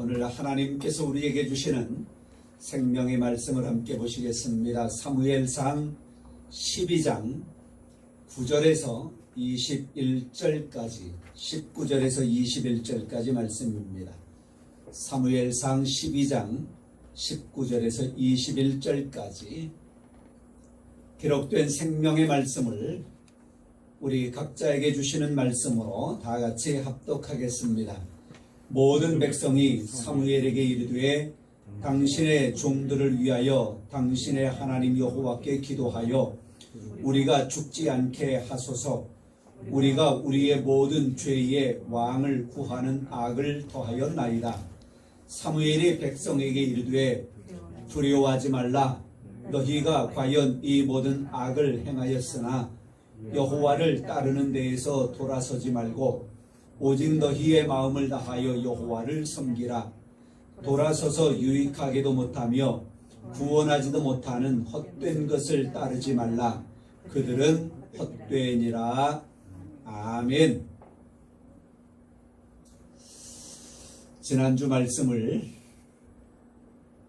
오늘 하나님께서 우리에게 주시는 생명의 말씀을 함께 보시겠습니다. 사무엘상 12장 9절에서 21절까지 19절에서 21절까지 말씀입니다. 사무엘상 12장 19절에서 21절까지 기록된 생명의 말씀을 우리 각자에게 주시는 말씀으로 다 같이 합독하겠습니다. 모든 백성이 사무엘에게 이르되 당신의 종들을 위하여 당신의 하나님 여호와께 기도하여 우리가 죽지 않게 하소서. 우리가 우리의 모든 죄의 왕을 구하는 악을 더하였나이다. 사무엘이 백성에게 이르되 두려워하지 말라. 너희가 과연 이 모든 악을 행하였으나 여호와를 따르는 데에서 돌아서지 말고 오직 너희의 마음을 다하여 여호와를 섬기라. 돌아서서 유익하게도 못하며 구원하지도 못하는 헛된 것을 따르지 말라. 그들은 헛되니라. 아멘. 지난주 말씀을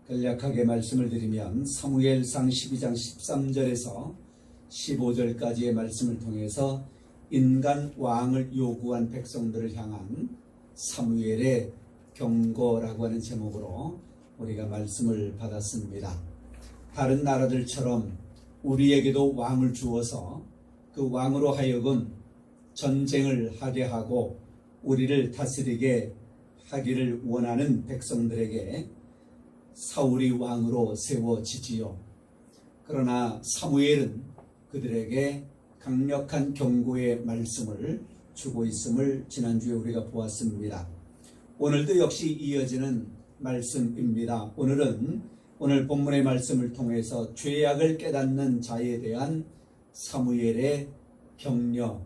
간략하게 말씀을 드리면 사무엘상 12장 13절에서 15절까지의 말씀을 통해서 인간 왕을 요구한 백성들을 향한 사무엘의 경고라고 하는 제목으로 우리가 말씀을 받았습니다. 다른 나라들처럼 우리에게도 왕을 주어서 그 왕으로 하여금 전쟁을 하게 하고 우리를 다스리게 하기를 원하는 백성들에게 사울이 왕으로 세워지지요. 그러나 사무엘은 그들에게 강력한 경고의 말씀을 주고 있음을 지난주에 우리가 보았습니다. 오늘도 역시 이어지는 말씀입니다. 오늘 본문의 말씀을 통해서 죄악을 깨닫는 자에 대한 사무엘의 격려,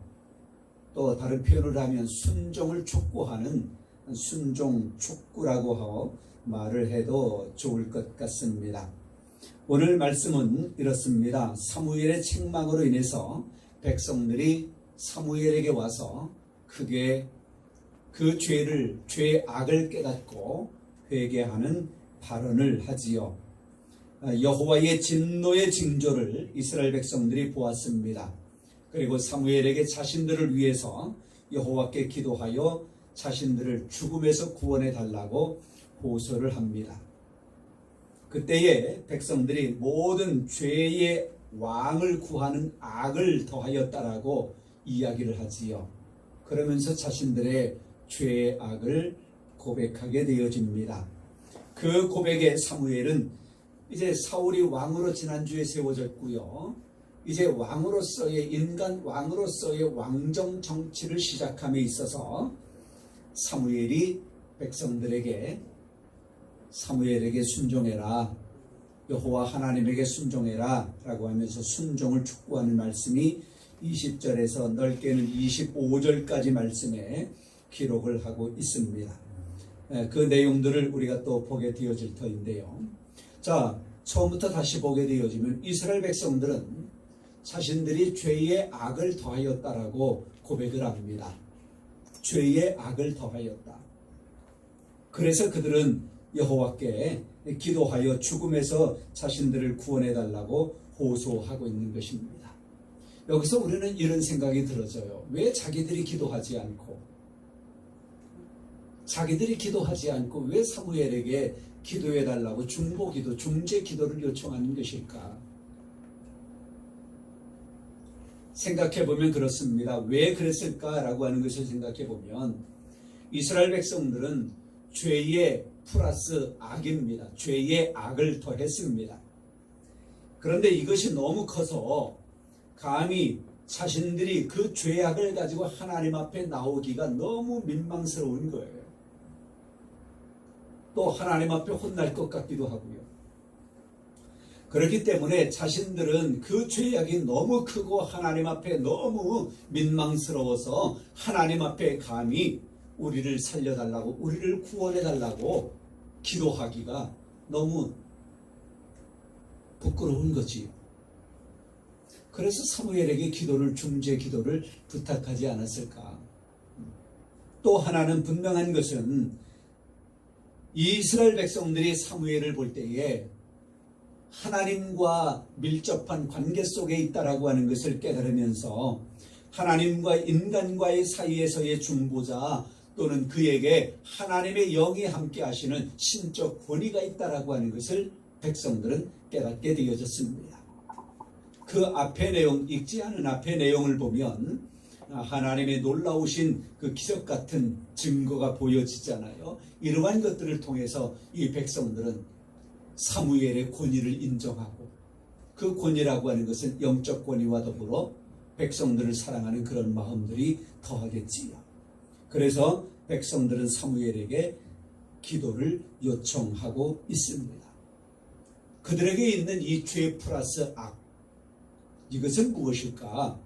또 다른 표현을 하면 순종을 촉구하는 순종 촉구라고 하고 말을 해도 좋을 것 같습니다. 오늘 말씀은 이렇습니다. 사무엘의 책망으로 인해서 백성들이 사무엘에게 와서 크게 그 죄의 악을 깨닫고 회개하는 발언을 하지요. 여호와의 진노의 징조를 이스라엘 백성들이 보았습니다. 그리고 사무엘에게 자신들을 위해서 여호와께 기도하여 자신들을 죽음에서 구원해 달라고 호소를 합니다. 그때에 백성들이 모든 죄의 왕을 구하는 악을 더하였다라고 이야기를 하지요. 그러면서 자신들의 죄의 악을 고백하게 되어집니다. 그 고백에 사무엘은 이제 사울이 왕으로 지난주에 세워졌고요. 이제 왕으로서의 인간 왕으로서의 왕정 정치를 시작함에 있어서 사무엘이 백성들에게 사무엘에게 순종해라. 여호와 하나님에게 순종해라 라고 하면서 순종을 촉구하는 말씀이 20절에서 넓게는 25절까지 말씀에 기록을 하고 있습니다. 그 내용들을 우리가 또 보게 되어질 터인데요. 자, 처음부터 다시 보게 되어지면 이스라엘 백성들은 자신들이 죄의 악을 더하였다라고 고백을 합니다. 죄의 악을 더하였다. 그래서 그들은 여호와께 기도하여 죽음에서 자신들을 구원해 달라고 호소하고 있는 것입니다. 여기서 우리는 이런 생각이 들어져요. 왜 자기들이 기도하지 않고 왜 사무엘에게 기도해 달라고 중보기도, 중재기도를 요청하는 것일까? 생각해보면 그렇습니다. 왜 그랬을까라고 하는 것을 생각해보면 이스라엘 백성들은 죄의 플러스 악입니다. 죄의 악을 더했습니다. 그런데 이것이 너무 커서 감히 자신들이 그 죄악을 가지고 하나님 앞에 나오기가 너무 민망스러운 거예요. 또 하나님 앞에 혼날 것 같기도 하고요. 그렇기 때문에 자신들은 그 죄악이 너무 크고 하나님 앞에 너무 민망스러워서 하나님 앞에 감히 우리를 살려달라고, 우리를 구원해달라고 기도하기가 너무 부끄러운 거지요. 그래서 사무엘에게 중재 기도를 부탁하지 않았을까. 또 하나는 분명한 것은 이스라엘 백성들이 사무엘을 볼 때에 하나님과 밀접한 관계 속에 있다라고 하는 것을 깨달으면서 하나님과 인간과의 사이에서의 중보자 또는 그에게 하나님의 영이 함께 하시는 신적 권위가 있다라고 하는 것을 백성들은 깨닫게 되어졌습니다. 그 앞의 내용, 읽지 않은 앞의 내용을 보면 하나님의 놀라우신 그 기적 같은 증거가 보여지잖아요. 이러한 것들을 통해서 이 백성들은 사무엘의 권위를 인정하고 그 권위라고 하는 것은 영적 권위와 더불어 백성들을 사랑하는 그런 마음들이 더하겠지요. 그래서 백성들은 사무엘에게 기도를 요청하고 있습니다. 그들에게 있는 이 죄 플러스 악, 이것은 무엇일까?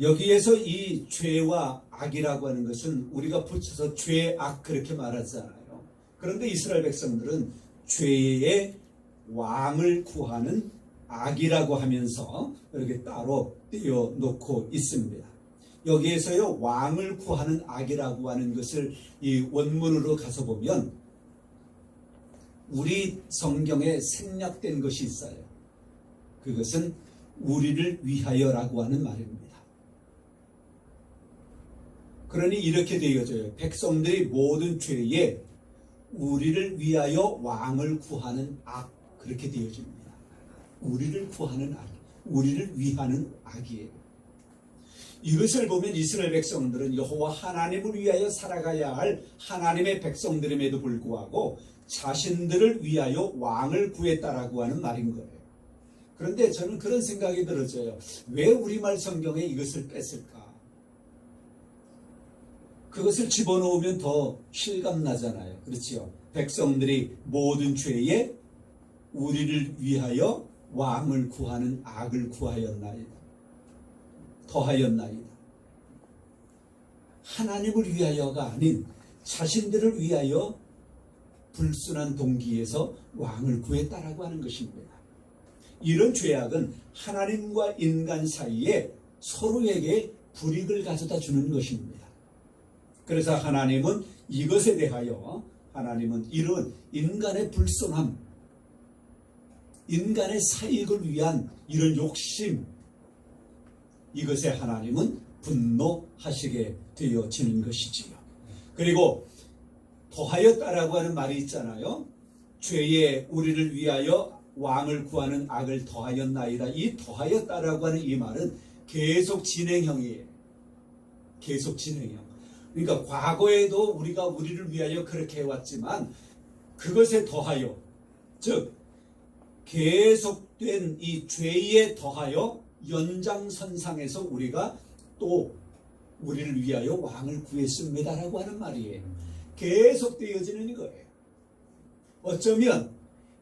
여기에서 이 죄와 악이라고 하는 것은 우리가 붙여서 죄, 악 그렇게 말하잖아요. 그런데 이스라엘 백성들은 죄의 왕을 구하는 악이라고 하면서 이렇게 따로 띄워놓고 있습니다. 여기에서요, 왕을 구하는 악이라고 하는 것을 이 원문으로 가서 보면 우리 성경에 생략된 것이 있어요. 그것은 우리를 위하여라고 하는 말입니다. 그러니 이렇게 되어져요. 백성들이 모든 죄에 우리를 위하여 왕을 구하는 악, 그렇게 되어집니다. 우리를 구하는 악, 우리를 위하는 악이에요. 이것을 보면 이스라엘 백성들은 여호와 하나님을 위하여 살아가야 할 하나님의 백성들임에도 불구하고 자신들을 위하여 왕을 구했다라고 하는 말인 거예요. 그런데 저는 그런 생각이 들어져요. 왜 우리말 성경에 이것을 뺐을까? 그것을 집어넣으면 더 실감나잖아요. 그렇지요? 백성들이 모든 죄에 우리를 위하여 왕을 구하는 악을 구하였나이다. 더하였나이다. 하나님을 위하여가 아닌 자신들을 위하여 불순한 동기에서 왕을 구했다라고 하는 것입니다. 이런 죄악은 하나님과 인간 사이에 서로에게 불이익을 가져다 주는 것입니다. 그래서 하나님은 이것에 대하여 하나님은 이런 인간의 불순함, 인간의 사익을 위한 이런 욕심, 이것에 하나님은 분노하시게 되어지는 것이지요. 그리고 더하였다라고 하는 말이 있잖아요. 죄에 우리를 위하여 왕을 구하는 악을 더하였나이다. 이 더하였다라고 하는 이 말은 계속 진행형이에요. 계속 진행형. 그러니까 과거에도 우리가 우리를 위하여 그렇게 해왔지만 그것에 더하여, 즉 계속된 이 죄에 더하여 연장선상에서 우리가 또 우리를 위하여 왕을 구했습니다라고 하는 말이에요. 계속 되어지는 거예요. 어쩌면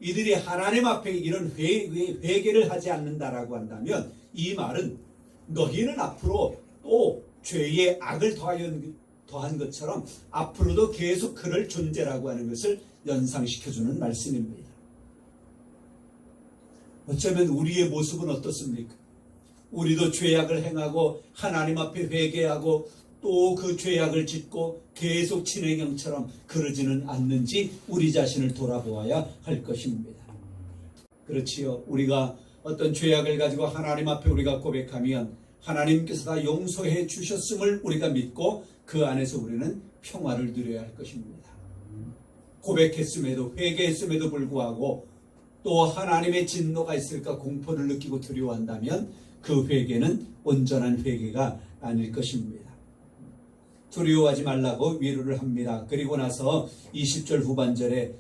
이들이 하나님 앞에 이런 회개를 하지 않는다라고 한다면 이 말은 너희는 앞으로 또 죄의 악을 더한 것처럼 앞으로도 계속 그럴 존재라고 하는 것을 연상시켜주는 말씀입니다. 어쩌면 우리의 모습은 어떻습니까? 우리도 죄악을 행하고 하나님 앞에 회개하고 또 그 죄악을 짓고 계속 진행형처럼 그러지는 않는지 우리 자신을 돌아보아야 할 것입니다. 그렇지요. 우리가 어떤 죄악을 가지고 하나님 앞에 우리가 고백하면 하나님께서 다 용서해 주셨음을 우리가 믿고 그 안에서 우리는 평화를 누려야 할 것입니다. 고백했음에도 회개했음에도 불구하고 또 하나님의 진노가 있을까 공포를 느끼고 두려워한다면 그 회개는 온전한 회개가 아닐 것입니다. 두려워하지 말라고 위로를 합니다. 그리고 나서 20절 후반절에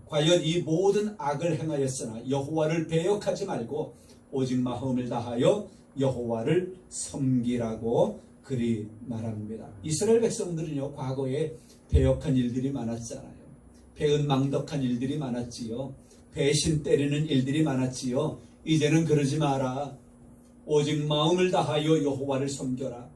과연 이 모든 악을 행하였으나 여호와를 배역하지 말고 오직 마음을 다하여 여호와를 섬기라고 그리 말합니다. 이스라엘 백성들은요, 과거에 배역한 일들이 많았잖아요. 배은망덕한 일들이 많았지요. 배신 때리는 일들이 많았지요. 이제는 그러지 마라. 오직 마음을 다하여 여호와를 섬겨라.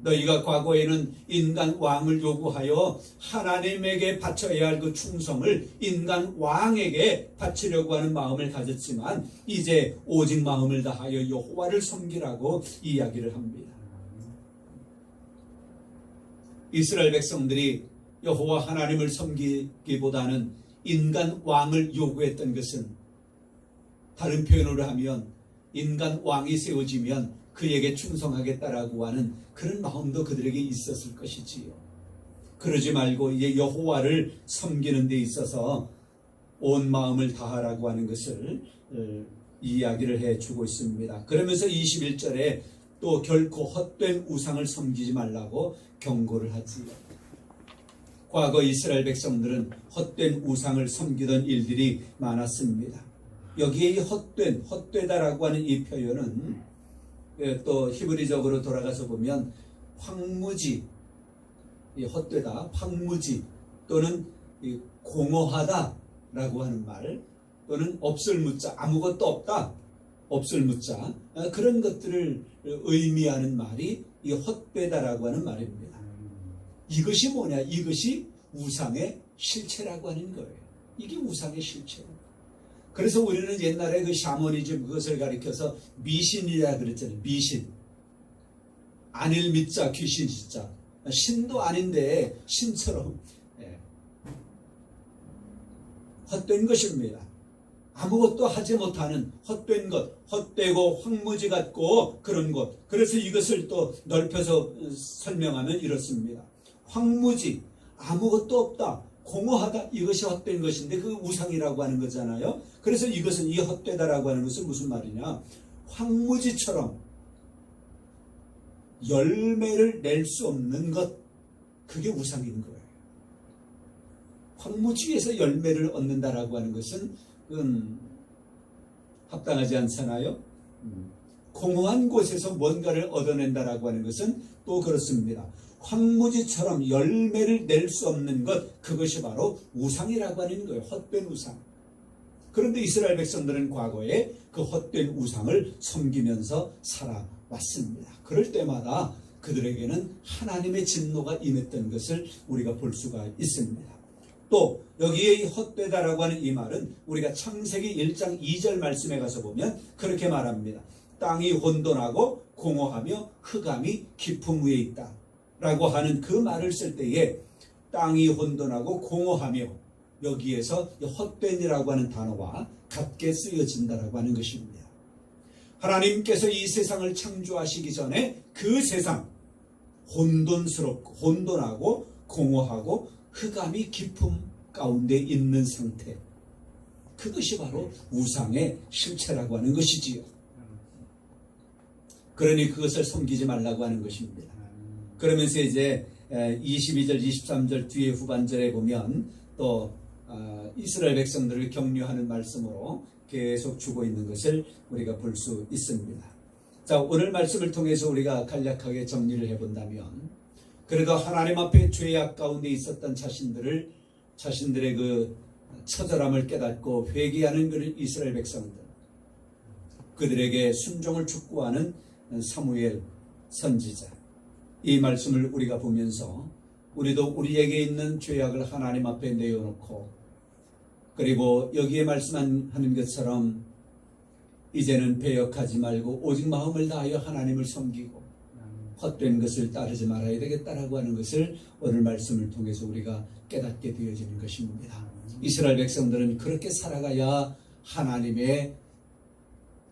너희가 과거에는 인간 왕을 요구하여 하나님에게 바쳐야 할 그 충성을 인간 왕에게 바치려고 하는 마음을 가졌지만 이제 오직 마음을 다하여 여호와를 섬기라고 이야기를 합니다. 이스라엘 백성들이 여호와 하나님을 섬기기보다는 인간 왕을 요구했던 것은, 다른 표현으로 하면 인간 왕이 세워지면 그에게 충성하겠다라고 하는 그런 마음도 그들에게 있었을 것이지요. 그러지 말고 이제 여호와를 섬기는 데 있어서 온 마음을 다하라고 하는 것을 이야기를 해주고 있습니다. 그러면서 21절에 또 결코 헛된 우상을 섬기지 말라고 경고를 하지요. 과거 이스라엘 백성들은 헛된 우상을 섬기던 일들이 많았습니다. 여기에 이 헛되다라고 하는 이 표현은 또 히브리적으로 돌아가서 보면 황무지, 헛되다, 황무지 또는 공허하다라고 하는 말, 또는 없을 무자, 아무것도 없다, 없을 무자, 그런 것들을 의미하는 말이 이 헛되다라고 하는 말입니다. 이것이 뭐냐? 이것이 우상의 실체라고 하는 거예요. 이게 우상의 실체예요. 그래서 우리는 옛날에 그 샤머니즘 그것을 가리켜서 미신이라 그랬잖아요. 미신. 안일 믿자, 귀신 진짜. 신도 아닌데 신처럼 헛된 것입니다. 아무것도 하지 못하는 헛된 것, 헛되고 황무지 같고 그런 것. 그래서 이것을 또 넓혀서 설명하면 이렇습니다. 황무지, 아무것도 없다, 공허하다, 이것이 헛된 것인데 그 우상이라고 하는 거잖아요. 그래서 이것은 이 헛되다라고 하는 것은 무슨 말이냐? 황무지처럼 열매를 낼 수 없는 것, 그게 우상인 거예요. 황무지에서 열매를 얻는다라고 하는 것은 합당하지 않잖아요. 공허한 곳에서 뭔가를 얻어낸다라고 하는 것은 또 그렇습니다. 황무지처럼 열매를 낼 수 없는 것, 그것이 바로 우상이라고 하는 거예요. 헛된 우상. 그런데 이스라엘 백성들은 과거에 그 헛된 우상을 섬기면서 살아왔습니다. 그럴 때마다 그들에게는 하나님의 진노가 임했던 것을 우리가 볼 수가 있습니다. 또 여기에 이 헛되다라고 하는 이 말은 우리가 창세기 1장 2절 말씀에 가서 보면 그렇게 말합니다. 땅이 혼돈하고 공허하며 흑암이 깊음 위에 있다 라고 하는 그 말을 쓸 때에 땅이 혼돈하고 공허하며, 여기에서 헛된이라고 하는 단어와 같게 쓰여진다라고 하는 것입니다. 하나님께서 이 세상을 창조하시기 전에 그 세상 혼돈스럽고 혼돈하고 공허하고 흑암이 깊음 가운데 있는 상태, 그것이 바로 우상의 실체라고 하는 것이지요. 그러니 그것을 섬기지 말라고 하는 것입니다. 그러면서 이제 22절 23절 뒤에 후반절에 보면 또 이스라엘 백성들을 격려하는 말씀으로 계속 주고 있는 것을 우리가 볼 수 있습니다. 자, 오늘 말씀을 통해서 우리가 간략하게 정리를 해본다면, 그래도 하나님 앞에 죄악 가운데 있었던 자신들의 그 처절함을 깨닫고 회개하는 그 이스라엘 백성들, 그들에게 순종을 촉구하는 사무엘 선지자, 이 말씀을 우리가 보면서 우리도 우리에게 있는 죄악을 하나님 앞에 내어놓고, 그리고 여기에 말씀하는 것처럼 이제는 배역하지 말고 오직 마음을 다하여 하나님을 섬기고 헛된 것을 따르지 말아야 되겠다라고 하는 것을 오늘 말씀을 통해서 우리가 깨닫게 되어지는 것입니다. 이스라엘 백성들은 그렇게 살아가야 하나님의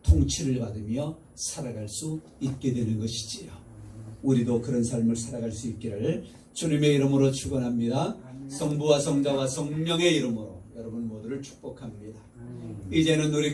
통치를 받으며 살아갈 수 있게 되는 것이지요. 우리도 그런 삶을 살아갈 수 있기를 주님의 이름으로 축원합니다. 성부와 성자와 성령의 이름으로 여러분 모두를 축복합니다. 이제는 우리